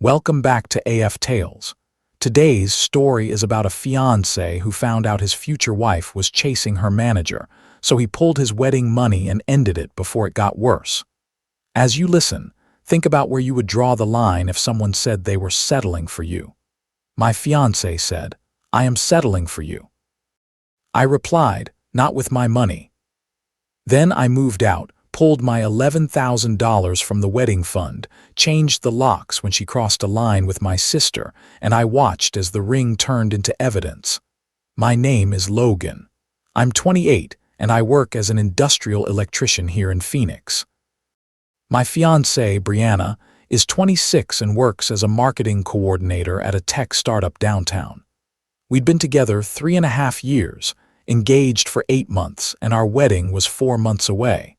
Welcome back to AF Tales. Today's story is about a fiancé who found out his future wife was chasing her manager, so he pulled his wedding money and ended it before it got worse. As you listen, think about where you would draw the line if someone said they were settling for you. My fiancé said, "I am settling for you." I replied, "Not with my money." Then I moved out, pulled my $11,000 from the wedding fund, changed the locks when she crossed a line with my sister, and I watched as the ring turned into evidence. My name is Logan. I'm 28, and I work as an industrial electrician here in Phoenix. My fiancée, Brianna, is 26 and works as a marketing coordinator at a tech startup downtown. We'd been together 3.5 years, engaged for 8 months, and our wedding was 4 months away.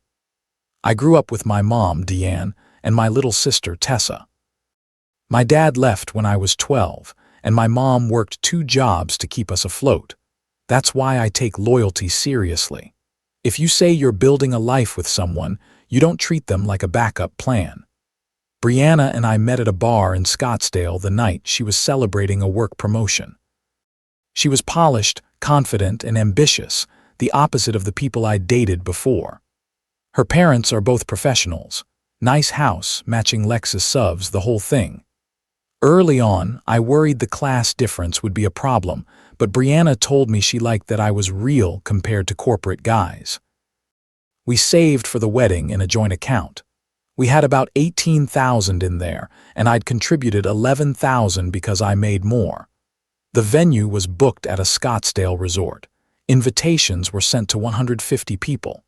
I grew up with my mom, Deanne, and my little sister, Tessa. My dad left when I was 12, and my mom worked 2 jobs to keep us afloat. That's why I take loyalty seriously. If you say you're building a life with someone, you don't treat them like a backup plan. Brianna and I met at a bar in Scottsdale the night she was celebrating a work promotion. She was polished, confident, and ambitious, the opposite of the people I'd dated before. Her parents are both professionals. Nice house, matching Lexus SUVs, the whole thing. Early on, I worried the class difference would be a problem, but Brianna told me she liked that I was real compared to corporate guys. We saved for the wedding in a joint account. We had about $18,000 in there, and I'd contributed $11,000 because I made more. The venue was booked at a Scottsdale resort. Invitations were sent to 150 people.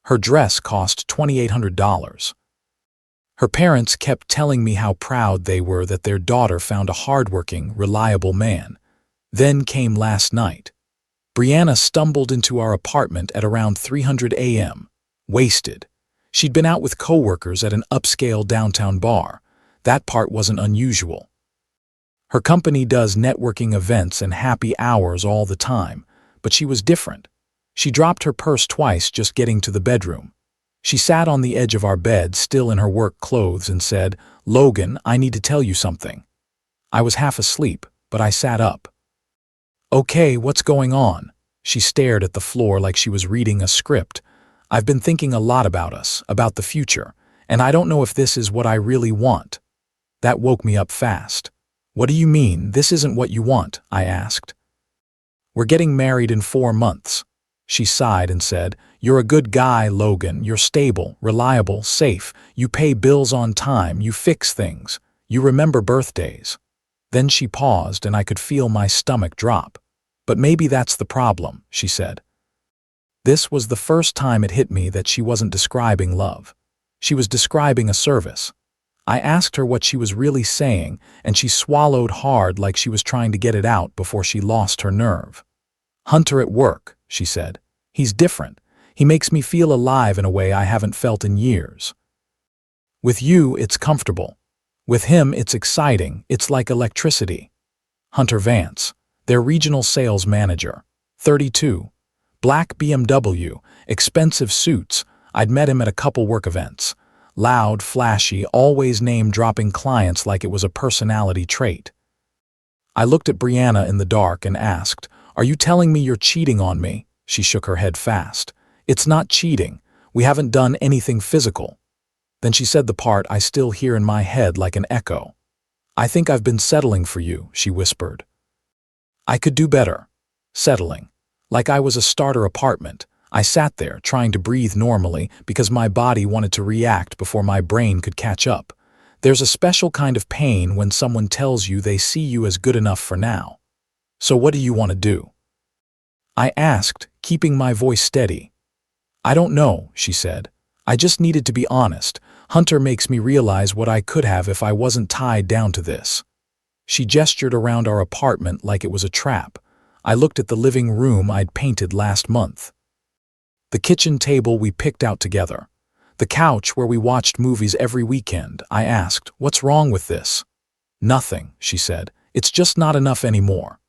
Her dress cost $2,800. Her parents kept telling me how proud they were that their daughter found a hardworking, reliable man. Then came last night. Brianna stumbled into our apartment at around 3:00 a.m., wasted. She'd been out with coworkers at an upscale downtown bar. That part wasn't unusual. Her company does networking events and happy hours all the time, but she was different. She dropped her purse twice just getting to the bedroom. She sat on the edge of our bed, still in her work clothes, and said, "Logan, I need to tell you something." I was half asleep, but I sat up. "Okay, what's going on?" She stared at the floor like she was reading a script. "I've been thinking a lot about us, about the future, and I don't know if this is what I really want." That woke me up fast. "What do you mean, this isn't what you want?" I asked. "We're getting married in 4 months. She sighed and said, "You're a good guy, Logan. You're stable, reliable, safe. You pay bills on time. You fix things. You remember birthdays." Then she paused and I could feel my stomach drop. "But maybe that's the problem," she said. This was the first time it hit me that she wasn't describing love. She was describing a service. I asked her what she was really saying, and she swallowed hard like she was trying to get it out before she lost her nerve. "Hunter at work," she said. "He's different. He makes me feel alive in a way I haven't felt in years. With you, it's comfortable. With him, it's exciting. It's like electricity." Hunter Vance, their regional sales manager, 32. Black BMW, expensive suits. I'd met him at a couple work events. Loud, flashy, always name-dropping clients like it was a personality trait. I looked at Brianna in the dark and asked, "Are you telling me you're cheating on me?" She shook her head fast. "It's not cheating. We haven't done anything physical." Then she said the part I still hear in my head like an echo. "I think I've been settling for you," she whispered. I could do better. Settling. Like I was a starter apartment. I sat there, trying to breathe normally because my body wanted to react before my brain could catch up. There's a special kind of pain when someone tells you they see you as good enough for now. "So what do you want to do?" I asked, keeping my voice steady. "I don't know," she said. "I just needed to be honest. Hunter makes me realize what I could have if I wasn't tied down to this." She gestured around our apartment like it was a trap. I looked at the living room I'd painted last month. The kitchen table we picked out together. The couch where we watched movies every weekend. I asked, "What's wrong with this?" "Nothing," she said. "It's just not enough anymore."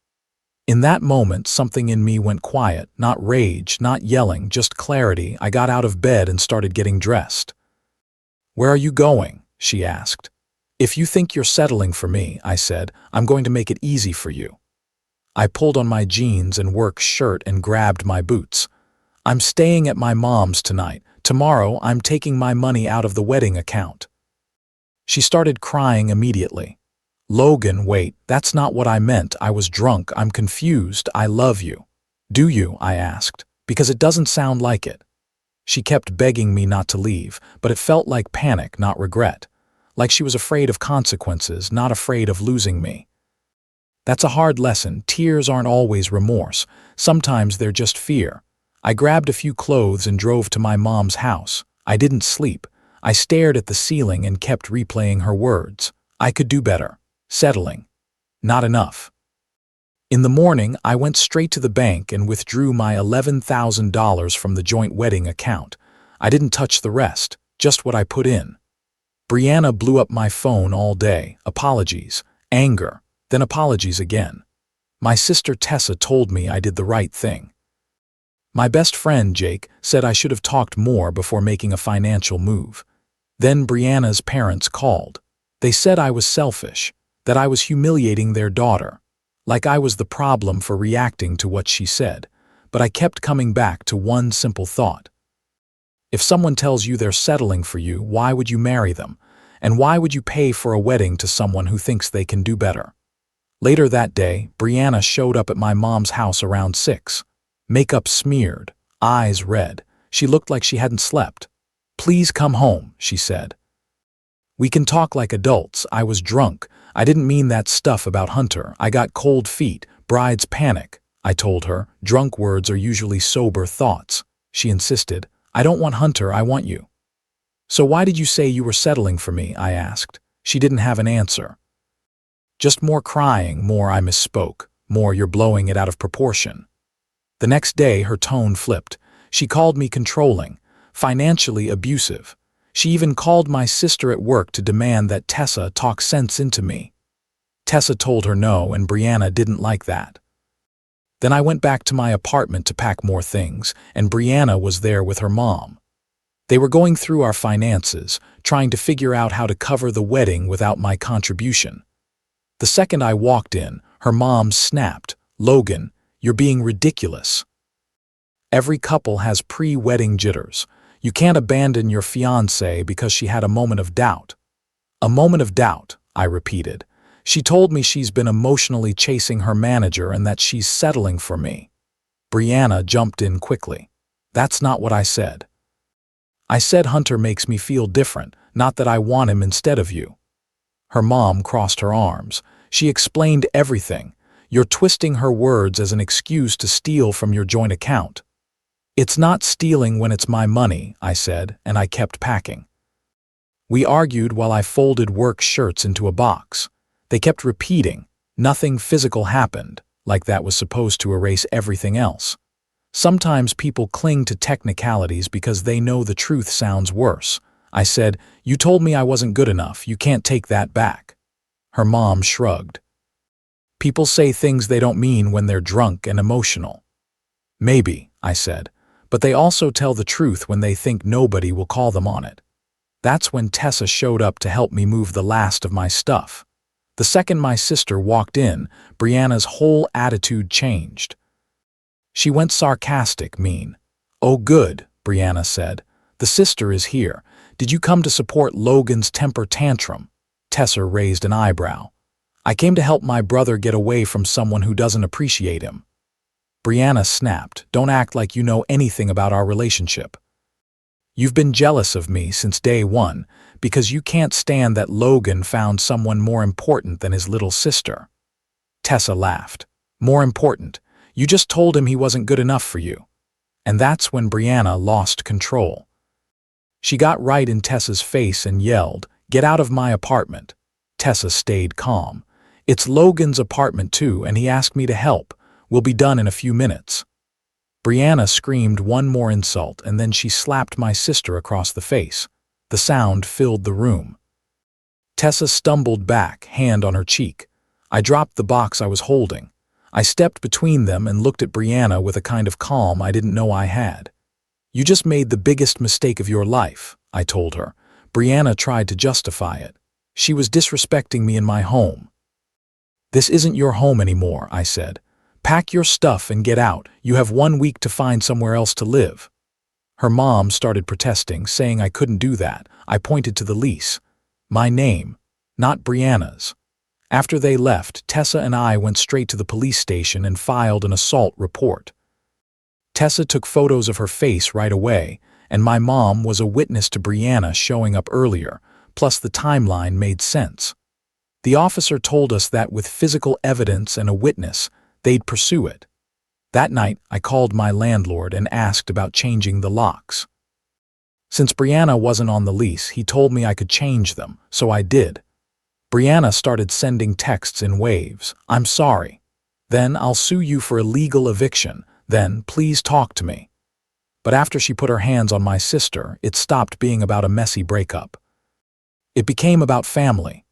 In that moment, something in me went quiet, not rage, not yelling, just clarity. I got out of bed and started getting dressed. "Where are you going?" she asked. "If you think you're settling for me," I said, "I'm going to make it easy for you." I pulled on my jeans and work shirt and grabbed my boots. "I'm staying at my mom's tonight. Tomorrow, I'm taking my money out of the wedding account." She started crying immediately. "Logan, wait, that's not what I meant. I was drunk. I'm confused. I love you." "Do you?" I asked, "because it doesn't sound like it." She kept begging me not to leave, but it felt like panic, not regret. Like she was afraid of consequences, not afraid of losing me. That's a hard lesson. Tears aren't always remorse. Sometimes they're just fear. I grabbed a few clothes and drove to my mom's house. I didn't sleep. I stared at the ceiling and kept replaying her words. I could do better. Settling. Not enough. In the morning, I went straight to the bank and withdrew my $11,000 from the joint wedding account. I didn't touch the rest, just what I put in. Brianna blew up my phone all day. Apologies. Anger. Then apologies again. My sister Tessa told me I did the right thing. My best friend, Jake, said I should have talked more before making a financial move. Then Brianna's parents called. They said I was selfish, that I was humiliating their daughter, like I was the problem for reacting to what she said. But I kept coming back to one simple thought. If someone tells you they're settling for you, why would you marry them? And why would you pay for a wedding to someone who thinks they can do better? Later that day, Brianna showed up at my mom's house around 6. Makeup smeared, eyes red. She looked like she hadn't slept. "Please come home," she said. "We can talk like adults. I was drunk. I didn't mean that stuff about Hunter. I got cold feet, bride's panic," I told her. Drunk words are usually sober thoughts. She insisted. "I don't want Hunter, I want you." "So why did you say you were settling for me?" I asked. She didn't have an answer. Just more crying, more I misspoke, more you're blowing it out of proportion. The next day, her tone flipped. She called me controlling, financially abusive. She even called my sister at work to demand that Tessa talk sense into me. Tessa told her no, and Brianna didn't like that. Then I went back to my apartment to pack more things, and Brianna was there with her mom. They were going through our finances, trying to figure out how to cover the wedding without my contribution. The second I walked in, her mom snapped, "Logan, you're being ridiculous." Every couple has pre-wedding jitters. You can't abandon your fiancée because she had a moment of doubt. "A moment of doubt," I repeated. "She told me she's been emotionally chasing her manager and that she's settling for me." Brianna jumped in quickly. "That's not what I said. I said Hunter makes me feel different, not that I want him instead of you." Her mom crossed her arms. She explained everything. "You're twisting her words as an excuse to steal from your joint account." "It's not stealing when it's my money," I said, and I kept packing. We argued while I folded work shirts into a box. They kept repeating, "Nothing physical happened," like that was supposed to erase everything else. Sometimes people cling to technicalities because they know the truth sounds worse. I said, "You told me I wasn't good enough. You can't take that back." Her mom shrugged. "People say things they don't mean when they're drunk and emotional." "Maybe," I said, "but they also tell the truth when they think nobody will call them on it." That's when Tessa showed up to help me move the last of my stuff. The second my sister walked in, Brianna's whole attitude changed. She went sarcastic, mean. "Oh good," Brianna said. "The sister is here. Did you come to support Logan's temper tantrum?" Tessa raised an eyebrow. "I came to help my brother get away from someone who doesn't appreciate him." Brianna snapped, "Don't act like you know anything about our relationship. You've been jealous of me since day one because you can't stand that Logan found someone more important than his little sister." Tessa laughed. "More important? You just told him he wasn't good enough for you." And that's when Brianna lost control. She got right in Tessa's face and yelled, "Get out of my apartment." Tessa stayed calm. "It's Logan's apartment too, and he asked me to help. We'll be done in a few minutes." Brianna screamed one more insult, and then she slapped my sister across the face. The sound filled the room. Tessa stumbled back, hand on her cheek. I dropped the box I was holding. I stepped between them and looked at Brianna with a kind of calm I didn't know I had. "You just made the biggest mistake of your life," I told her. Brianna tried to justify it. She was disrespecting me in my home. This isn't your home anymore, I said. Pack your stuff and get out. You have 1 week to find somewhere else to live. Her mom started protesting, saying I couldn't do that. I pointed to the lease. My name, not Brianna's. After they left, Tessa and I went straight to the police station and filed an assault report. Tessa took photos of her face right away, and my mom was a witness to Brianna showing up earlier, plus the timeline made sense. The officer told us that with physical evidence and a witness, they'd pursue it. That night, I called my landlord and asked about changing the locks. Since Brianna wasn't on the lease, he told me I could change them, so I did. Brianna started sending texts in waves. I'm sorry. Then I'll sue you for illegal eviction. Then please talk to me. But after she put her hands on my sister, it stopped being about a messy breakup. It became about family.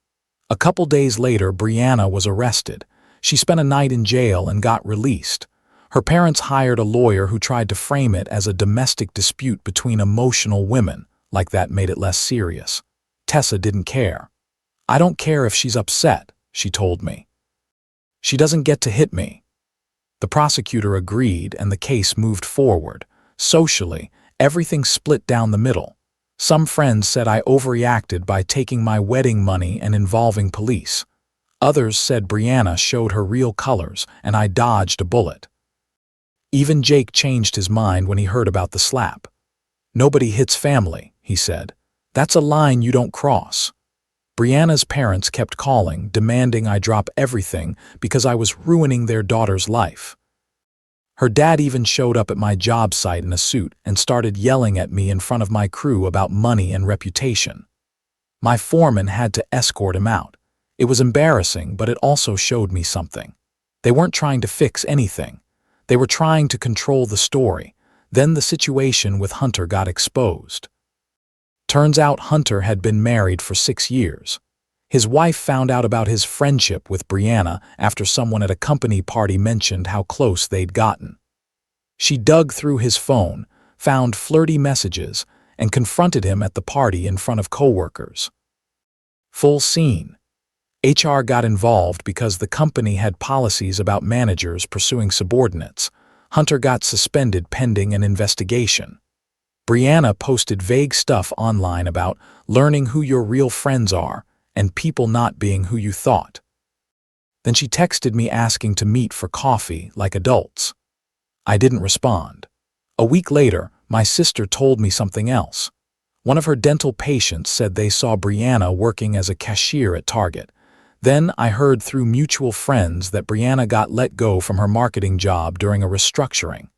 A couple days later, Brianna was arrested. She spent a night in jail and got released. Her parents hired a lawyer who tried to frame it as a domestic dispute between emotional women, like that made it less serious. Tessa didn't care. I don't care if she's upset, she told me. She doesn't get to hit me. The prosecutor agreed and the case moved forward. Socially, everything split down the middle. Some friends said I overreacted by taking my wedding money and involving police. Others said Brianna showed her real colors and I dodged a bullet. Even Jake changed his mind when he heard about the slap. Nobody hits family, he said. That's a line you don't cross. Brianna's parents kept calling, demanding I drop everything because I was ruining their daughter's life. Her dad even showed up at my job site in a suit and started yelling at me in front of my crew about money and reputation. My foreman had to escort him out. It was embarrassing, but it also showed me something. They weren't trying to fix anything. They were trying to control the story. Then the situation with Hunter got exposed. Turns out Hunter had been married for 6 years. His wife found out about his friendship with Brianna after someone at a company party mentioned how close they'd gotten. She dug through his phone, found flirty messages, and confronted him at the party in front of coworkers. Full scene. HR got involved because the company had policies about managers pursuing subordinates. Hunter got suspended pending an investigation. Brianna posted vague stuff online about learning who your real friends are and people not being who you thought. Then she texted me asking to meet for coffee like adults. I didn't respond. A week later, my sister told me something else. One of her dental patients said they saw Brianna working as a cashier at Target. Then I heard through mutual friends that Brianna got let go from her marketing job during a restructuring.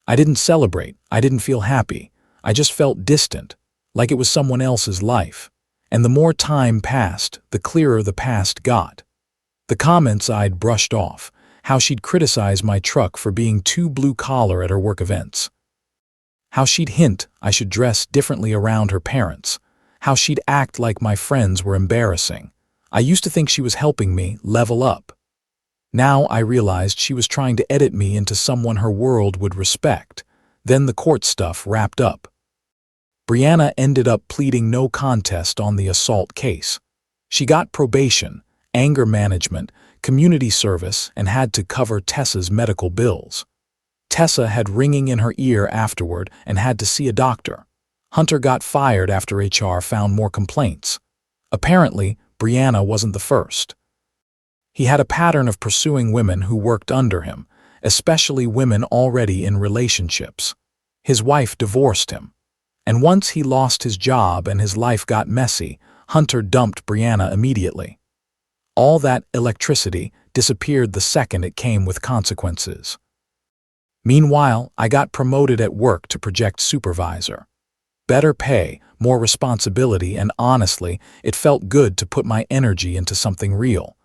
I didn't celebrate, I didn't feel happy, I just felt distant, like it was someone else's life. And the more time passed, the clearer the past got. The comments I'd brushed off, how she'd criticize my truck for being too blue-collar at her work events. How she'd hint I should dress differently around her parents. How she'd act like my friends were embarrassing. I used to think she was helping me level up. Now I realized she was trying to edit me into someone her world would respect. Then the court stuff wrapped up. Brianna ended up pleading no contest on the assault case. She got probation, anger management, community service, and had to cover Tessa's medical bills. Tessa had ringing in her ear afterward and had to see a doctor. Hunter got fired after HR found more complaints. Apparently, Brianna wasn't the first. He had a pattern of pursuing women who worked under him, especially women already in relationships. His wife divorced him. And once he lost his job and his life got messy, Hunter dumped Brianna immediately. All that electricity disappeared the second it came with consequences. Meanwhile, I got promoted at work to project supervisor. Better pay, more responsibility, and honestly, it felt good to put my energy into something real.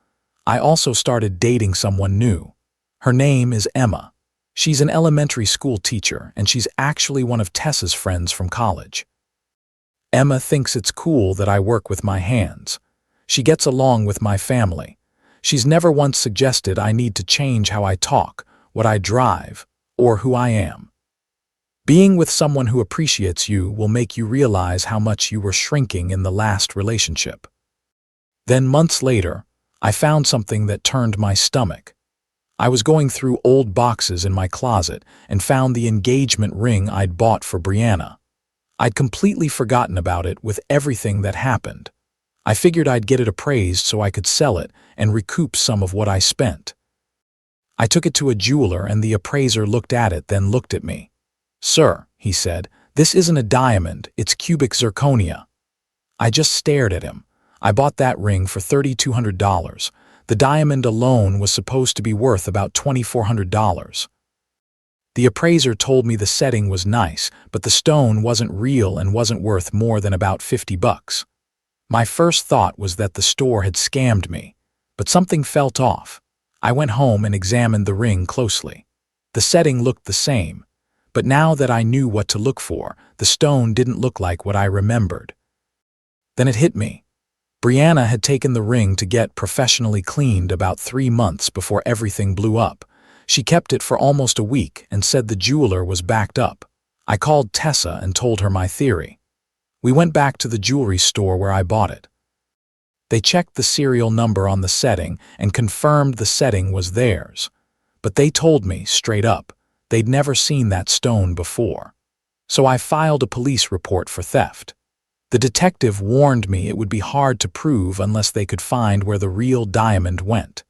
I also started dating someone new. Her name is Emma. She's an elementary school teacher, and she's actually one of Tessa's friends from college. Emma thinks it's cool that I work with my hands. She gets along with my family. She's never once suggested I need to change how I talk, what I drive, or who I am. Being with someone who appreciates you will make you realize how much you were shrinking in the last relationship. Then months later, I found something that turned my stomach. I was going through old boxes in my closet and found the engagement ring I'd bought for Brianna. I'd completely forgotten about it with everything that happened. I figured I'd get it appraised so I could sell it and recoup some of what I spent. I took it to a jeweler and the appraiser looked at it, then looked at me. "Sir," he said, "this isn't a diamond, it's cubic zirconia." I just stared at him. I bought that ring for $3,200. The diamond alone was supposed to be worth about $2,400. The appraiser told me the setting was nice, but the stone wasn't real and wasn't worth more than about $50. My first thought was that the store had scammed me, but something felt off. I went home and examined the ring closely. The setting looked the same, but now that I knew what to look for, the stone didn't look like what I remembered. Then it hit me. Brianna had taken the ring to get professionally cleaned about 3 months before everything blew up. She kept it for almost a week and said the jeweler was backed up. I called Tessa and told her my theory. We went back to the jewelry store where I bought it. They checked the serial number on the setting and confirmed the setting was theirs. But they told me, straight up, they'd never seen that stone before. So I filed a police report for theft. The detective warned me it would be hard to prove unless they could find where the real diamond went.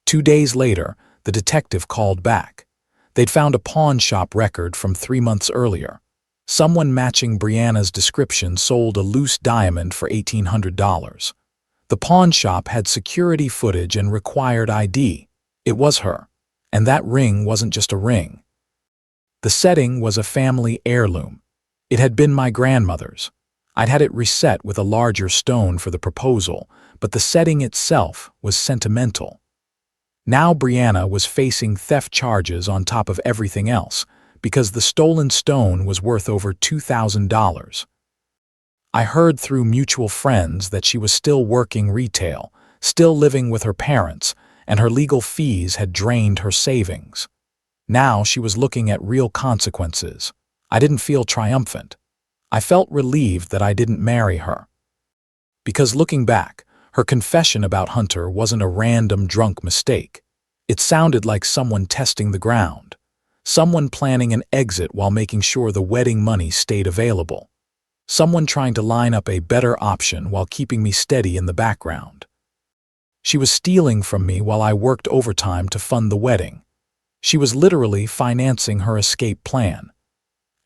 2 days later, the detective called back. They'd found a pawn shop record from 3 months earlier. Someone matching Brianna's description sold a loose diamond for $1,800. The pawn shop had security footage and required ID. It was her. And that ring wasn't just a ring. The setting was a family heirloom. It had been my grandmother's. I'd had it reset with a larger stone for the proposal, but the setting itself was sentimental. Now Brianna was facing theft charges on top of everything else, because the stolen stone was worth over $2,000. I heard through mutual friends that she was still working retail, still living with her parents, and her legal fees had drained her savings. Now she was looking at real consequences. I didn't feel triumphant. I felt relieved that I didn't marry her. Because looking back, her confession about Hunter wasn't a random drunk mistake. It sounded like someone testing the ground. Someone planning an exit while making sure the wedding money stayed available. Someone trying to line up a better option while keeping me steady in the background. She was stealing from me while I worked overtime to fund the wedding. She was literally financing her escape plan.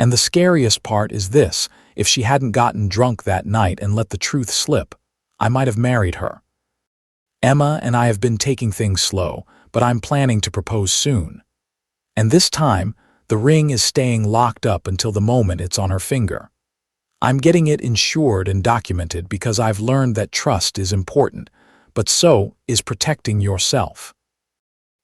And the scariest part is this: if she hadn't gotten drunk that night and let the truth slip, I might have married her. Emma and I have been taking things slow, but I'm planning to propose soon. And this time, the ring is staying locked up until the moment it's on her finger. I'm getting it insured and documented because I've learned that trust is important, but so is protecting yourself.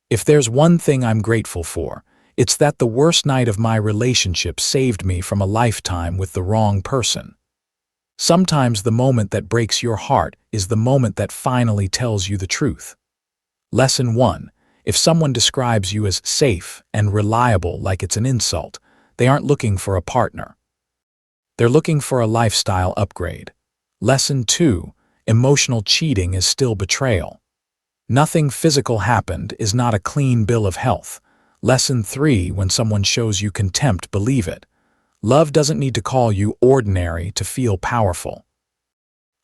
If there's one thing I'm grateful for, it's that the worst night of my relationship saved me from a lifetime with the wrong person. Sometimes the moment that breaks your heart is the moment that finally tells you the truth. Lesson 1. If someone describes you as safe and reliable like it's an insult, they aren't looking for a partner. They're looking for a lifestyle upgrade. Lesson 2. Emotional cheating is still betrayal. Nothing physical happened is not a clean bill of health. Lesson 3. When someone shows you contempt, believe it. Love doesn't need to call you ordinary to feel powerful.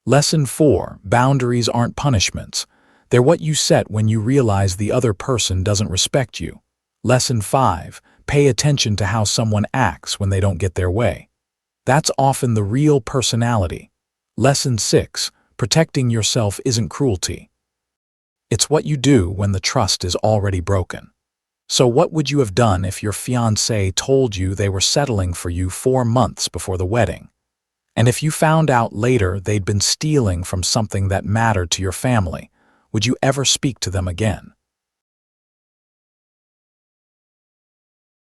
Lesson 4. Boundaries aren't punishments. They're what you set when you realize the other person doesn't respect you. Lesson 5. Pay attention to how someone acts when they don't get their way. That's often the real personality. Lesson 6. Protecting yourself isn't cruelty. It's what you do when the trust is already broken. So what would you have done if your fiancé told you they were settling for you 4 months before the wedding? And if you found out later they'd been stealing from something that mattered to your family, would you ever speak to them again?